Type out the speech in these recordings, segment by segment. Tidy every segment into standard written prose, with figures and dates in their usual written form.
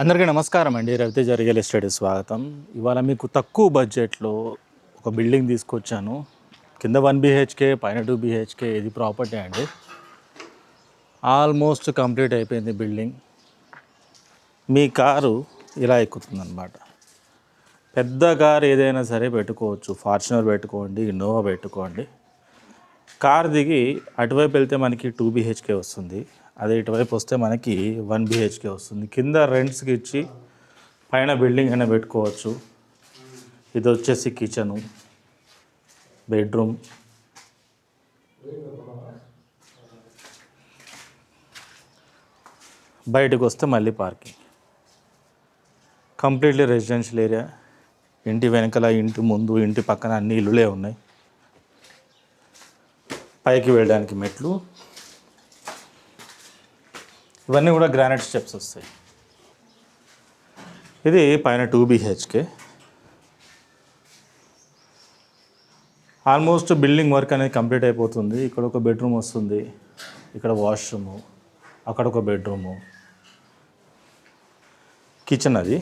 అందరికీ నమస్కారం అండి. రవితేజ రియల్ ఎస్టేట్ స్వాగతం. ఇవాళ మీకు తక్కువ బడ్జెట్లో ఒక బిల్డింగ్ తీసుకొచ్చాను. కింద 1 BHK, పైన 2 BHK. ఇది ప్రాపర్టీ అండి. ఆల్మోస్ట్ కంప్లీట్ అయిపోయింది బిల్డింగ్. మీ కారు ఇలా ఎక్కుతుందన్నమాట. పెద్ద కారు ఏదైనా సరే పెట్టుకోవచ్చు. ఫార్చునర్ పెట్టుకోండి, ఇన్నోవా పెట్టుకోండి. కార్ దిగి అటువైపు వెళ్తే మనకి 2 BHK వస్తుంది. అదే ఇటువైపు వస్తే మనకి 1 BHK వస్తుంది. కింద రెంట్స్కి ఇచ్చి పైన బిల్డింగ్ అయినా పెట్టుకోవచ్చు. ఇది వచ్చేసి కిచెను, బెడ్రూమ్, బయటకు వస్తే మళ్ళీ పార్కింగ్. Completely residential area. ఇంటి వెనకాల, ఇంటి ముందు, ఇంటి పక్కన అన్ని ఇల్లులే ఉన్నాయి. పైకి వెళ్ళడానికి మెట్లు. ఇవన్నీ కూడా గ్రానైట్ స్టెప్స్ వస్తాయి. ఇది పైన 2 BHK. ఆల్మోస్ట్ బిల్డింగ్ వర్క్ అనేది కంప్లీట్ అయిపోతుంది. ఇక్కడ ఒక బెడ్రూమ్ వస్తుంది, ఇక్కడ వాష్రూము, అక్కడ ఒక బెడ్రూము, కిచెన్. అది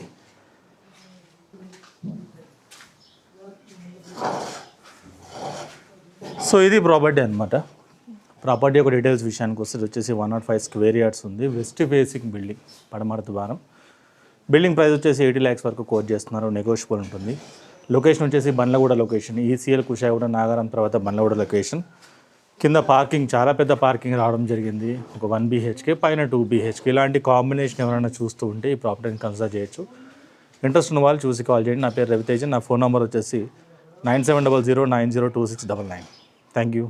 సో ఇది ప్రాపర్టీ అనమాట. ప్రాపర్టీ ఒక డీటెయిల్స్ విషయానికి వస్తే ఇది వచ్చేసి 105 స్క్వేర్ యార్డ్స్ ఉంది. వెస్ట్ ఫేసింగ్ బిల్డింగ్, పడమర ద్వారం. బిల్డింగ్ ప్రైస్ వచ్చేసి 80 lakhs వరకు కోట్ చేస్తున్నారు. నెగోషియబుల్ ఉంటుంది. లొకేషన్ వచ్చేసి బండ్లగూడ లొకేషన్. ECL కుషాయిగూడ నాగారం తర్వాత బండ్లగూడ లొకేషన్. కింద పార్కింగ్, చాలా పెద్ద పార్కింగ్ రావడం జరిగింది. ఒక 1 BHK, పైన 2 BHK. ఇలాంటి కాంబినేషన్ ఎవరైనా చూస్తూ ఉంటే ఈ ప్రాపర్టీని కన్సిడర్ చేయొచ్చు. ఇంట్రెస్ట్ ఉన్న వాళ్ళు చూసి కాల్ చేయండి. నా పేరు రవితేజ. నా ఫోన్ నెంబర్ వచ్చేసి 9700902699. Thank you.